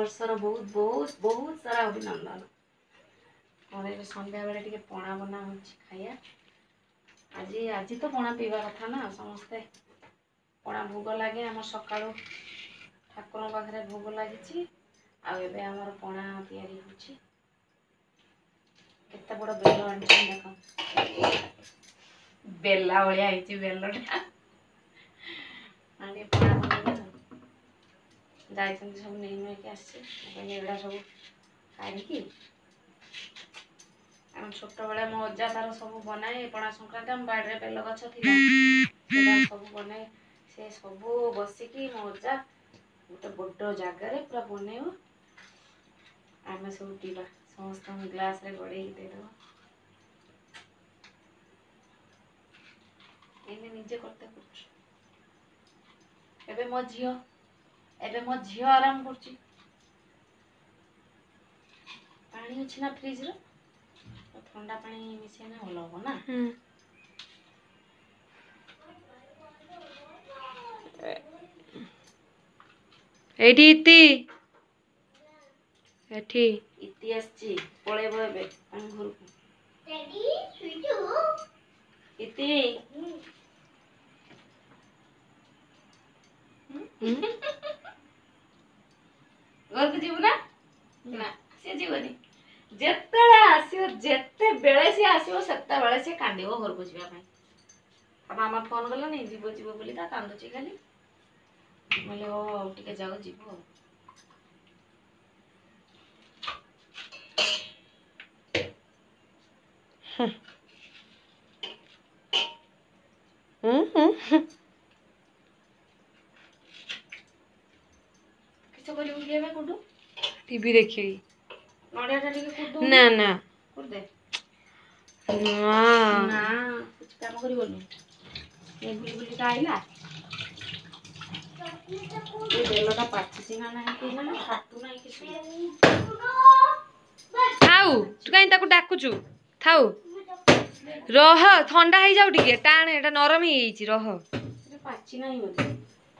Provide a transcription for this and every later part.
वर्षर बहुत बहुत बहुत सारा अभिनंदन। और ये संध्या बेले टिके पणा बना हो खाइया। आज आज तो पणा पीवा कथा ना समस्ते पणा भोग लगे आम सका ठाकुर पाखे भोग लगी आबे आमर पणा तैयारी होची। केते बड़ बेल आन देख बेला भाया बेलटा सब नहीं नईके आसड़ा सब काढ़ी छोट बड़े मो अजा तार सब बनाए पणा संक्रांति आम बाड़े बेल गछ थी सब बनाए से सब बसिकी मो अजा गोटे बड़ जगार पूरा बनइब आम सब पीवा समस्त ग्लास रे गड़े देदेव एने निजे करते एबे मो झियो आराम करची पानी अच्छी ना फ्रिज रो ठंडा पानी मिसे ना भल हम ना एठी इति एठी इति आछी पळेबो एबे हम घर को डैडी सुइजो इति घर को जीव ना ना से जीवनी जेते आसीओ जेते बेले से आसीओ सेते बेले से कांदिबो घर को जीवा पई आ मामा फोन करला नहीं जीवो जीवो बोली ता कांदुची खाली बोले ओ टिके जाओ जीवो किस करी उठिए में कुडू टीवी देखी नडिया टा टिके कुडू ना ना कुड दे ना ना कुछ काम करी बोलू ये बुली बुली का आइला ये बेलटा पाछी ना नहीं कि ना फाटू नहीं कि थाउ तू कहीं ताको डाकुचु थाउ रह ठंडा हो जाऊ टिके टाण एटा नरम ही जाईची रह पाछी नहीं बोले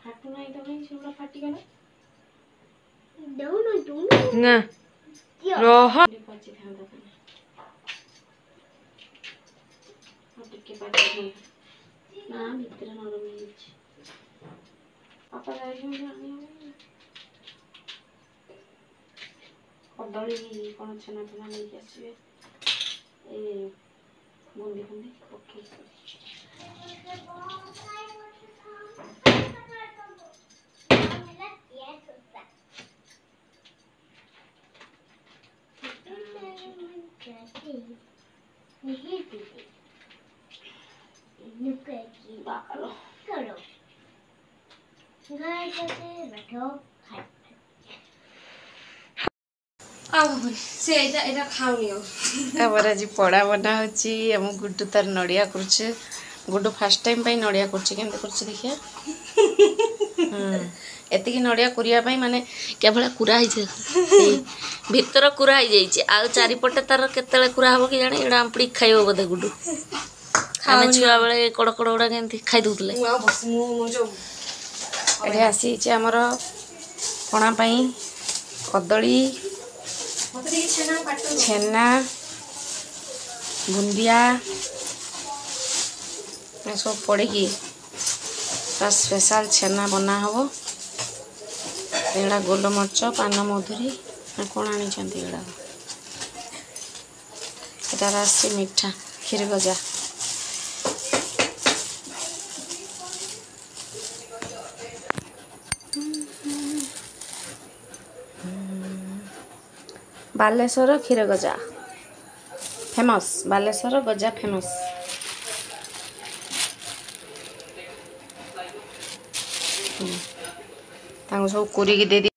फाटू नहीं तो नहीं सेबला फाटी गला ना रह पाछी थांदा टिके पाछी ना भीतर नरम ही जाईची पापा जाई जानी कदली कौन छेना छेना नहीं आसवे ए बुंदी बुंदी ओके से एटा खाऊनी आबर आज पड़ा बना होची हम गुड्डू तार नड़िया करछे गुड्डू फर्स्ट टाइम पाई नड़िया करछे केमते करछे देखिया एतिकी नड़िया करिया पाई माने केवल कुरा ही छे भीतर कुरा ही जाई छे आ चारिपटे तार केतले कुरा हबो कि जाने एडा आंपड़ी खाइबो बोधे गुड्डू आमे छुआ बेले कड़कड़ उडा केमती खाइ दुतले एठे आसी छे हमर पणा पाई कदली छेना बुंदिया सब पड़ी स्पेशल छेना बना हम एड़ा गोलमर्च पान मधुरी कौन आनी एड़ा एटार आसी मिठा क्षीर गजा बालेश्वर क्षीर गजा फेमस बालेश्वर गजा फेमस सब कोरी दे दी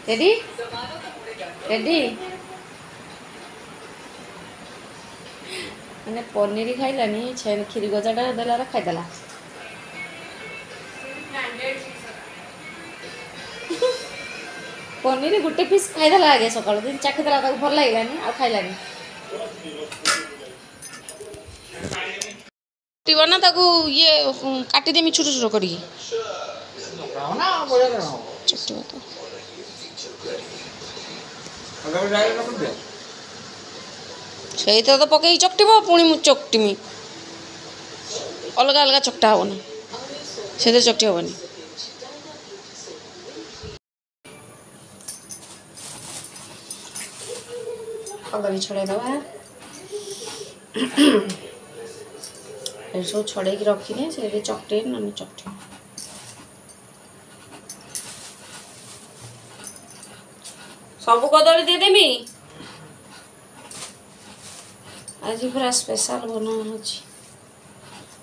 रेडी रेडी मैंने पनीर खाइलानी छेन क्षीर गजाटा देला खाईदेला ପନିର ଗୋଟେ ପିସ୍ ଖାଇଦେଲା ଆଗେ ସକାଳୁ ଦିନ ଚାଖିଦେଲା ତାକୁ ଭଲ ଲାଗିଲାନି ଆଉ ଖାଇଲାନି। କାଟିବ ନା ତାକୁ ଇଏ କାଟିଦେମି ଛୋଟ ଛୋଟ କରିକି ଚକଟିବ ତ। ସେଇଥିରେ ତ ପକେଇକି ଚକଟିବ ପୁଣି ମୁଁ ଚକଟିମି ଅଲଗା ଅଲଗା ଚକଟା ହବ ନା ସେଥିରେ ଚକଟି ହବନି। କଦଳୀ ଛଡ଼େଇଦେବା ସବୁ ଛଡ଼େଇକି ରଖିଲେ ସେଇଠି ଚକଟେଇ ନହେଲେ ଚକଟିବ। ସବୁ କଦଳୀ ଦେଇଦେମି ଆଜି ପୁରା ସ୍ପେଶାଲ ବନା ଅଛି।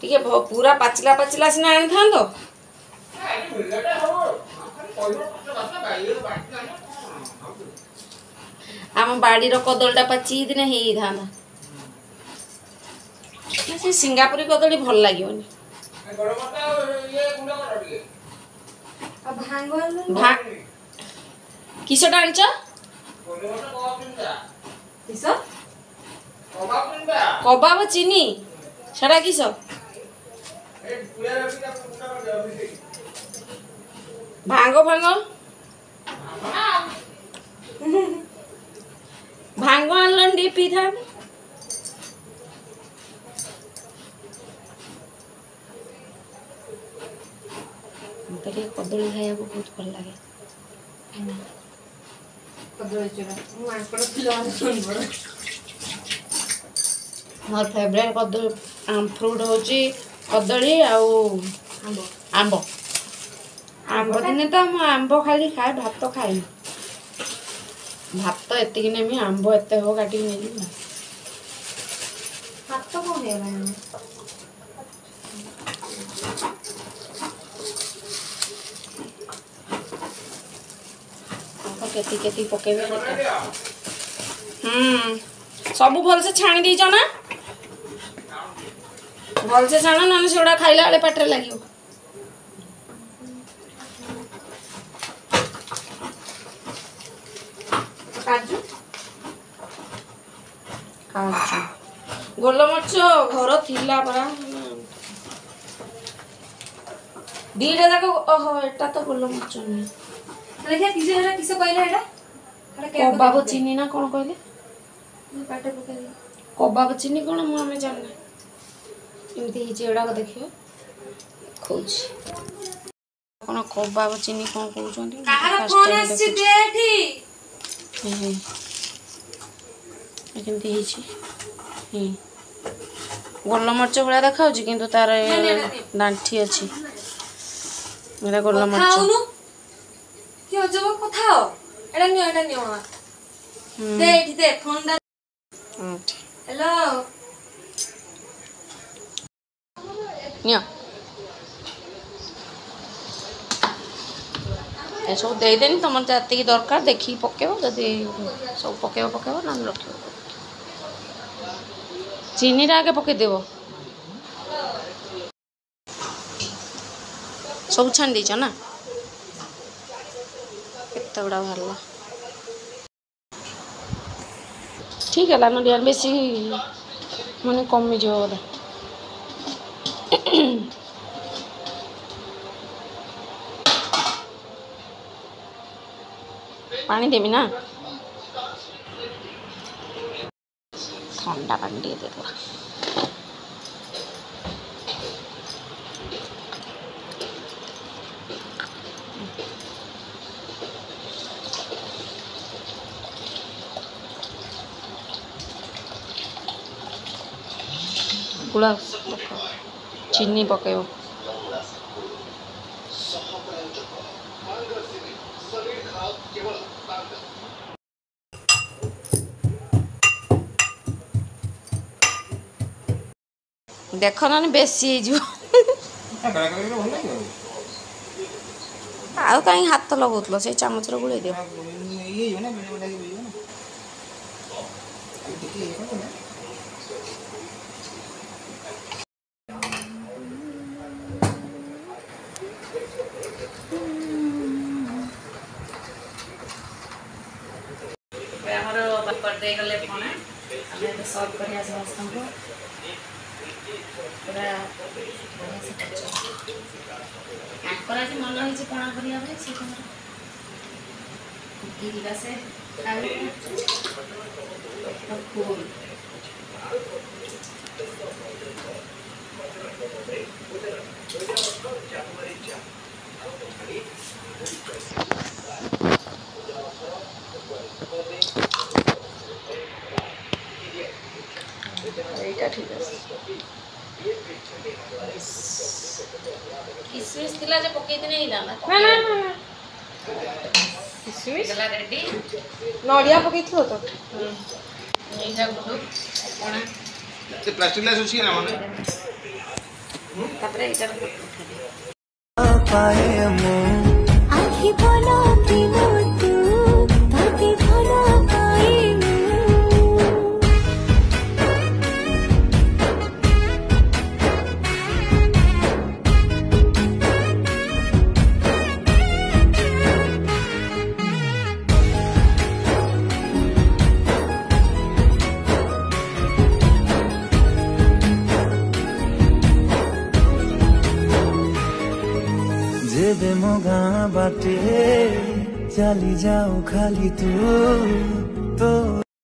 ଟିକେ ପୁରା ପାଚିଲା ପାଚିଲା ସିନା ଆଣିଥାନ୍ତ ଆମ ବାଡ଼ିର କଦଳୀଟା ପାଚି ଦିନେ ହେଇଥାନ୍ତା। ସେ ସିଙ୍ଗାପୁରୀ କଦଳୀ ଭଲ ଲାଗିବନି। କିସଟା ଆଣିଛ? କିସ କବାବ ଚିନି ସେଟା କିସ? ଭାଙ୍ଗ ଭାଙ୍ଗ ଭାଙ୍ଗ ଆଣିଲନି ଟିକେ ପିଇଥାନ୍ତି। ମତେ ଟିକେ କଦଳୀ ଖାଇବାକୁ ବହୁତ ଭଲ ଲାଗେ। ମୋର ଫେଭରେଟ୍ କଦଳୀ ଫ୍ରୁଟ୍ ହେଉଛି କଦଳୀ ଆଉ ଆମ୍ବ। ଆମ୍ବ ଦିନେ ତ ମୁଁ ଆମ୍ବ ଖାଲି ଖାଏ ଭାତ ଖାଏନି। ଭାତ ଏତିକି ନେମି ଆମ୍ବ ଏତେ ହବ କାଟିକି ନେଇଯିବି। ଭାତ କ'ଣ ହେଇଗଲାଣି କେତିକି କେତିକି ପକେଇବେ ସବୁ ଭଲସେ ଛାଣି ଦେଇଛ ନା? ଭଲସେ ଛାଣ ନହେଲେ ସେଗୁଡ଼ା ଖାଇଲା ବେଳେ ପାଟିରେ ଲାଗିବ। କାଜୁ କାଜୁ ଗୋଲମରିଚ ଘର ଥିଲା ପରା ଦିଟା ଯାକ। ଓହୋ ଏଟା ତ ଗୋଲମରିଚ ନୁହେଁ। ଦେଖିଆ କିସ କହିଲେ ଏଟା କବାବ ଚିନି ନା କ'ଣ କହିଲେ? କବାବ ଚିନି କ'ଣ ମୁଁ ଆମେ ଜାଣିନା। ଏମିତି ହେଇଛି ଏଗୁଡ଼ାକ ଦେଖିବ ଦେଖଉଛି କ'ଣ କବାବ ଚିନି କ'ଣ କହୁଛନ୍ତି। କେମିତି ହେଇଛି ଗୋଲମରିଚ ଭଳିଆ ଦେଖାଉଛି କିନ୍ତୁ ତାର ଡାଣ୍ଠି ଅଛି। ଏଟା ଗୋଲମରିଚ। ଏସବୁ ଦେଇଦେନି ତମର ଯେତିକି ଦରକାର ଦେଖିକି ପକେଇବ। ଯଦି ସବୁ ପକେଇବ ନହେଲେ ରଖିବ। ଚିନିଟା ଆଗେ ପକେଇଦେବ। ସବୁ ଛାଣି ଦେଇଛ ନା? କେତେ ଗୁଡ଼ା ବାହାରିଲା। ଠିକ୍ ହେଲା ନଡ଼ିଆ ବେଶୀ ମାନେ କମିଯିବ ବୋଧେ। ପାଣି ଦେବି ନା? ଥଣ୍ଡା ପାଣି ଟିକେ ଦେଇଦେବା। ଗୁଳା ଚିନି ପକେଇବ। ଦେଖ ନହେଲେ ବେଶୀ ହେଇଯିବ। ଆଉ କାହିଁ ହାତ ଲଗାଉଥିଲ ସେଇ ଚାମଚରେ ଗୋଳେଇ ଦିଅ। ଦେଇଗଲେ ପଣା ଆମେ ଏବେ ସର୍ଭ କରିବା ସମସ୍ତଙ୍କୁ ପୁରା ତାଙ୍କର ଆଜି ମନ ହେଇଛି ପଣା କରିବା ପାଇଁ ସେ ତାଙ୍କର ଗିଲାସେ ଖାଇବେ ଫୁଲ এইটা ঠিক আছে কিসমিস ଥିଲା যে ପକେଇଦେଲେ ହେଇଥାନ୍ତା ନା ନା ନା ନା କିସମିସ ହେଇଗଲା ରେଡି ନଡ଼ିଆ ପକେଇଥିବ ତ ଏଇଟା ଗୁଡୁ ପଣା ସେ ପ୍ଲାଷ୍ଟିକ ଗ୍ଲାସ ଅଛି ନା ମାନେ ତାପରେ ଏଇଟା पाए मो आखि भला प्रेम तू ताते भला पाए जेबे मोगा बाटे चली जाओ खाली तू तो